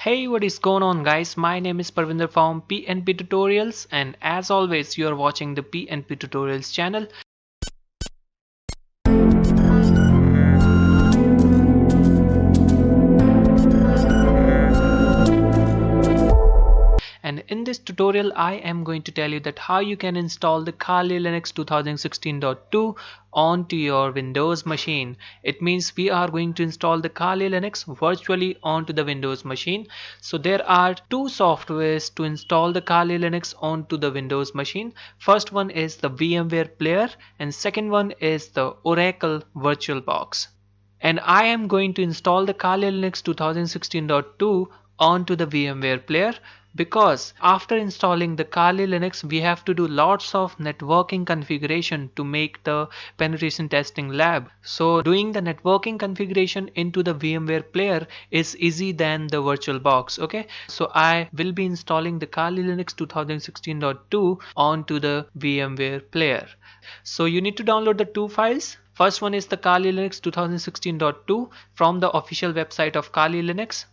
Hey, what is going on guys? My name is Parvinder from PNP Tutorials, and as always you are watching the PNP Tutorials channel. And in this tutorial I am going to tell you that how you can install the Kali Linux 2016.2 onto your Windows machine. It means we are going to install the Kali Linux virtually onto the Windows machine. So there are two softwares to install the Kali Linux onto the Windows machine. First one is the VMware player and second one is the Oracle VirtualBox. And I am going to install the Kali Linux 2016.2 onto the VMware player, because after installing the Kali Linux we have to do lots of networking configuration to make the penetration testing lab. So doing the networking configuration into the VMware player is easy than the VirtualBox. Okay, so I will be installing the Kali Linux 2016.2 onto the VMware player. So you need to download the two files. First one is the Kali Linux 2016.2 from the official website of Kali Linux,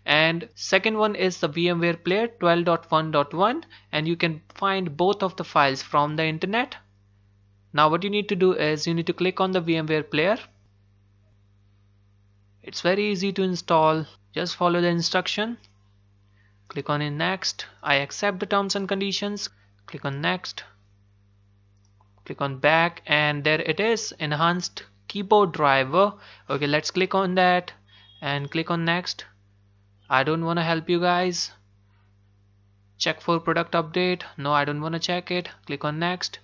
and second one is the VMware player 12.1.1, and you can find both of the files from the internet. Now what you need to do is you need to click on the VMware player. It's very easy to install, just follow the instruction. Click on in next. I accept the terms and conditions. Click on next. Click on back, and there it is, enhanced keyboard driver. Okay, let's click on that and click on next. I don't want to help you guys. Check for product update. No, I don't want to check it. Click on next.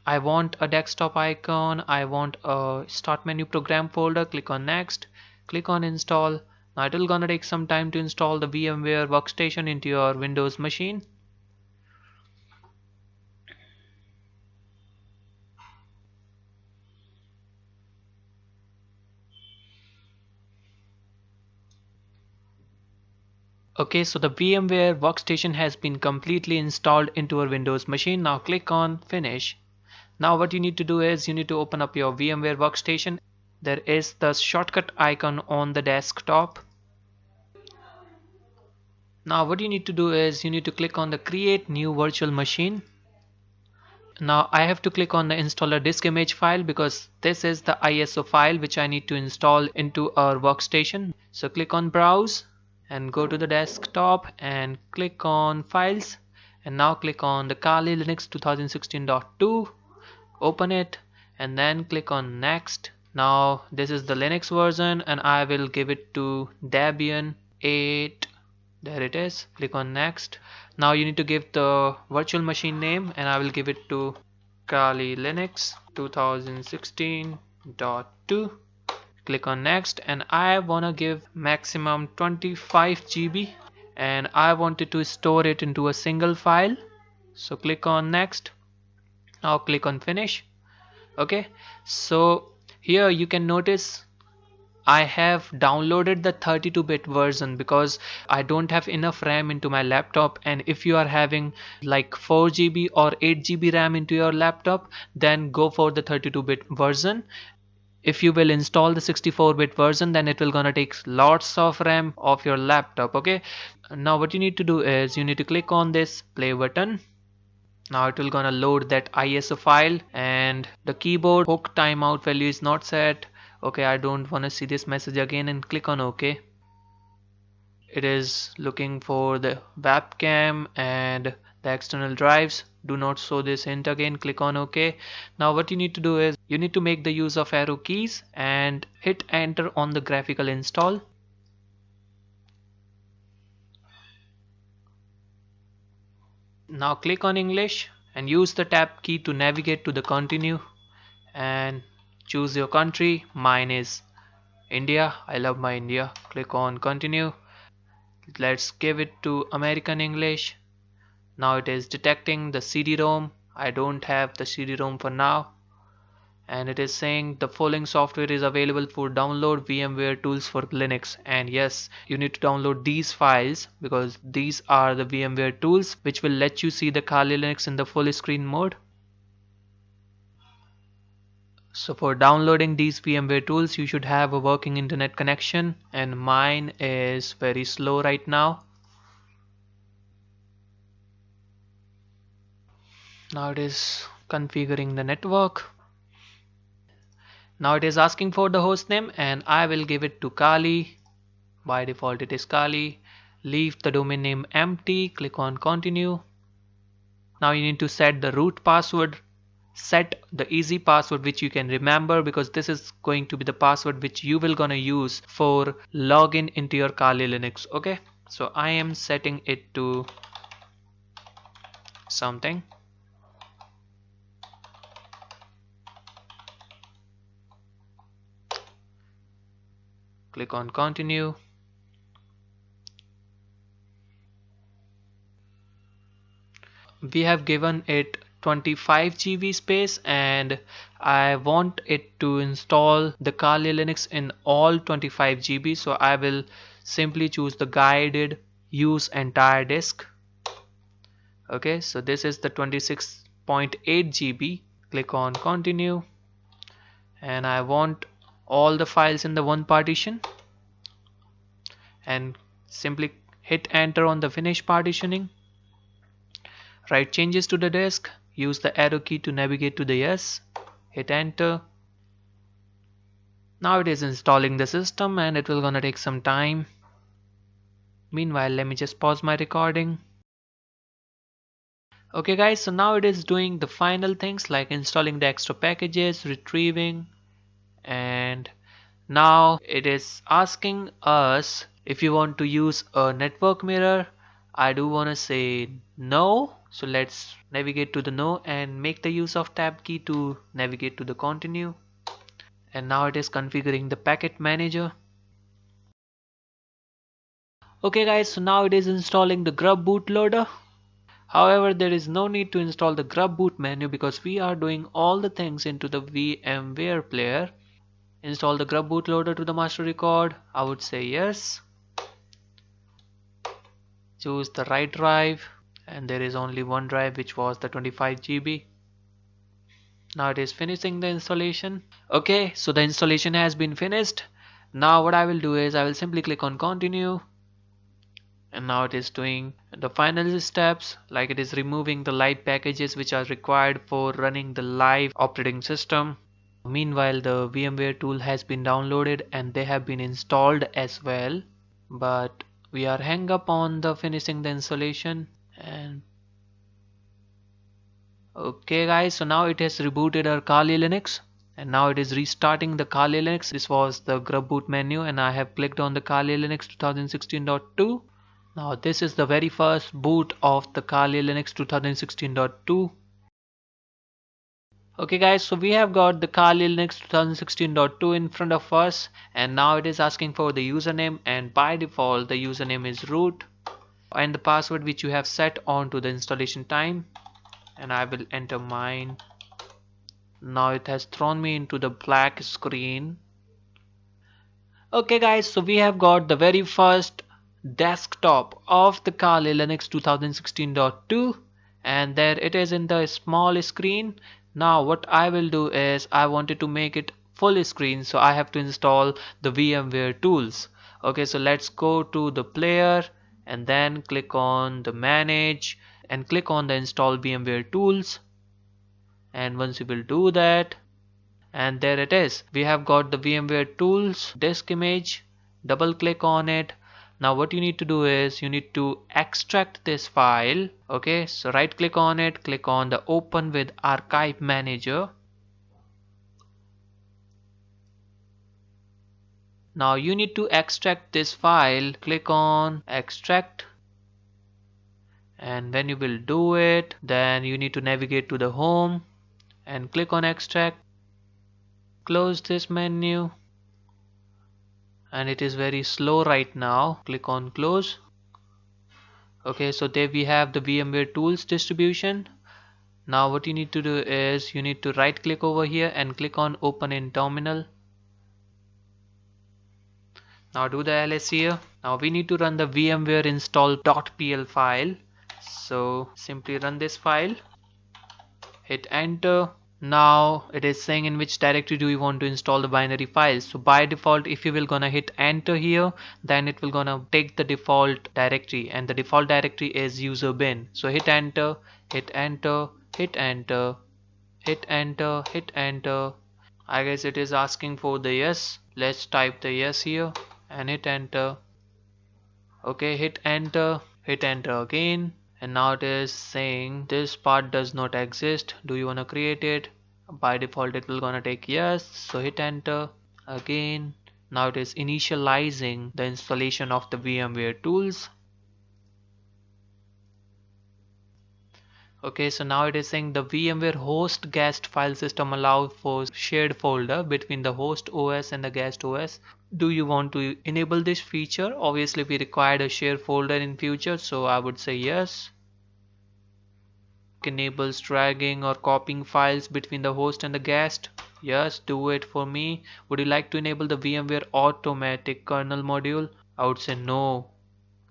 I want a desktop icon. I want a start menu program folder. Click on next. Click on install. Now it will gonna take some time to install the VMware workstation into your Windows machine. Okay, so the VMware workstation has been completely installed into our Windows machine. Now click on finish. Now what you need to do is you need to open up your VMware workstation. There is the shortcut icon on the desktop. Now what you need to do is you need to click on the create new virtual machine. Now I have to click on the installer disk image file because this is the ISO file which I need to install into our workstation. So click on browse and go to the desktop and click on files, and now click on the Kali Linux 2016.2. open it and then click on next. Now this is the Linux version and I will give it to Debian 8. There it is. Click on next. Now you need to give the virtual machine name and I will give it to Kali Linux 2016.2. Click on next, and I wanna give maximum 25 GB and I wanted to store it into a single file. So click on next. Now click on finish. Okay, so here you can notice I have downloaded the 32-bit version because I don't have enough RAM into my laptop, and if you are having like 4 GB or 8 GB RAM into your laptop, then go for the 32-bit version. If you will install the 64-bit version, then it will gonna take lots of RAM of your laptop. Okay, now what you need to do is you need to click on this play button. Now it will gonna load that ISO file, and the keyboard hook timeout value is not set. Okay, I don't want to see this message again, and click on OK. It is looking for the webcam and the external drives. Do not show this hint again. Click on OK. Now what you need to do is you need to make the use of arrow keys and hit enter on the graphical install. Now click on English and use the tab key to navigate to the continue and choose your country. Mine is India. I love my India. Click on continue. Let's give it to American English. Now it is detecting the CD-ROM. I don't have the CD-ROM for now, and it is saying the following software is available for download: VMware tools for Linux. And yes, you need to download these files because these are the VMware tools which will let you see the Kali Linux in the full screen mode. So for downloading these VMware tools, you should have a working internet connection, and mine is very slow right now. Now it is configuring the network. Now it is asking for the host name, and I will give it to Kali. By default it is Kali. Leave the domain name empty, click on continue. Now you need to set the root password. Set the easy password which you can remember, because this is going to be the password which you will gonna use for login into your Kali Linux. Okay, so I am setting it to something. Click on continue. We have given it 25 GB space, and I want it to install the Kali Linux in all 25 GB, so I will simply choose the guided use entire disk. Okay, so this is the 26.8 GB. Click on continue, and I want all the files in the one partition, and simply hit enter on the finish partitioning. Write changes to the disk, use the arrow key to navigate to the yes, hit enter. Now it is installing the system, and it will gonna take some time. Meanwhile, let me just pause my recording. Okay guys, so now it is doing the final things like installing the extra packages, retrieving, and now it is asking us if you want to use a network mirror. I do want to say no, so let's navigate to the no and make the use of tab key to navigate to the continue. And now it is configuring the packet manager. Okay guys, so now it is installing the grub bootloader. However, there is no need to install the grub boot menu because we are doing all the things into the VMware player. Install the grub bootloader to the master record. I would say yes. Choose the right drive, and there is only one drive, which was the 25 GB. Now it is finishing the installation. Okay, so the installation has been finished. Now what I will do is I will simply click on continue, and now it is doing the final steps, like it is removing the live packages which are required for running the live operating system. Meanwhile, the VMware tool has been downloaded and they have been installed as well, but we are hung up on the finishing the installation. And okay guys, so now it has rebooted our Kali Linux, and now it is restarting the Kali Linux. This was the grub boot menu, and I have clicked on the Kali Linux 2016.2. Now this is the very first boot of the Kali Linux 2016.2. Okay guys, so we have got the Kali Linux 2016.2 in front of us, and now it is asking for the username, and by default the username is root, and the password which you have set on to the installation time, and I will enter mine. Now it has thrown me into the black screen. Okay guys, so we have got the very first desktop of the Kali Linux 2016.2, and there it is in the small screen. Now what I will do is I wanted to make it full screen, so I have to install the VMware tools. Okay, so let's go to the player and then click on the manage and click on the install VMware tools. And once you will do that, and there it is, we have got the VMware tools disk image. Double click on it. Now what you need to do is you need to extract this file. Okay, so right click on it, click on the open with archive manager. Now you need to extract this file. Click on extract, and when you will do it, then you need to navigate to the home and click on extract. Close this menu, and it is very slow right now. Click on close. Okay, so there we have the VMware tools distribution. Now what you need to do is you need to right click over here and click on open in terminal. Now do the ls here. Now we need to run the VMware install.pl file, so simply run this file, hit enter. Now it is saying in which directory do you want to install the binary files. So by default, if you will gonna hit enter here, then it will gonna take the default directory, and the default directory is user bin. So hit enter, hit enter, hit enter, hit enter, hit enter. I guess it is asking for the yes. Let's type the yes here and hit enter. Okay, hit enter again, and now it is saying this part does not exist. Do you want to create it? By default it will gonna take yes, so hit enter again. Now it is initializing the installation of the VMware tools. Okay, so now it is saying the VMware host guest file system allows for shared folder between the host OS and the guest OS. Do you want to enable this feature? Obviously we required a share folder in future, so I would say yes. Enables dragging or copying files between the host and the guest. Yes, do it for me. Would you like to enable the VMware automatic kernel module? I would say no.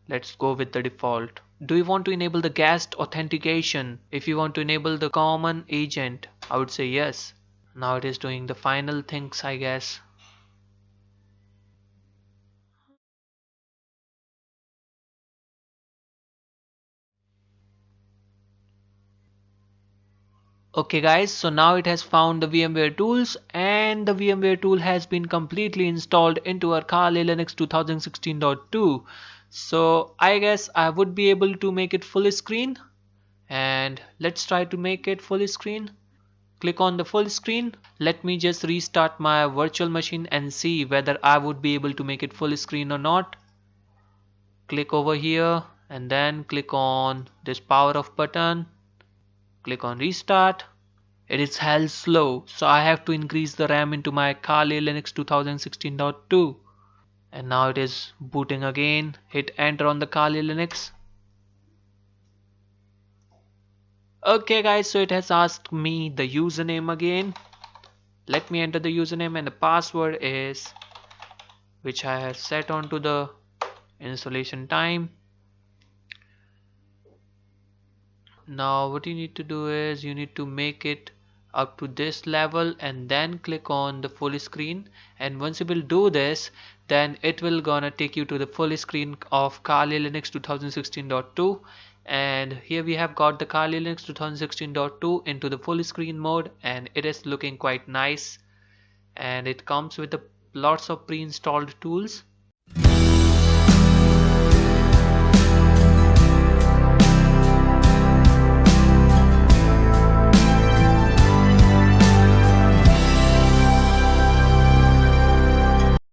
Let's go with the default. Do you want to enable the guest authentication? If you want to enable the common agent, I would say yes. Now it is doing the final things, I guess. Okay guys, so now it has found the VMware tools, and the VMware tool has been completely installed into our Kali Linux 2016.2. So I guess I would be able to make it full screen, and let's try to make it full screen. Click on the full screen. Let me just restart my virtual machine and see whether I would be able to make it full screen or not. Click over here and then click on this power off button. Click on restart. It is hell slow, so I have to increase the RAM into my Kali Linux 2016.2. And now it is booting again. Hit enter on the Kali Linux. Okay guys, so it has asked me the username again. Let me enter the username, and the password is which I have set onto the installation time. Now what you need to do is you need to make it up to this level and then click on the full screen, and once you will do this, then it will gonna take you to the full screen of Kali Linux 2016.2. and here we have got the Kali Linux 2016.2 into the full screen mode, and it is looking quite nice, and it comes with lots of pre-installed tools.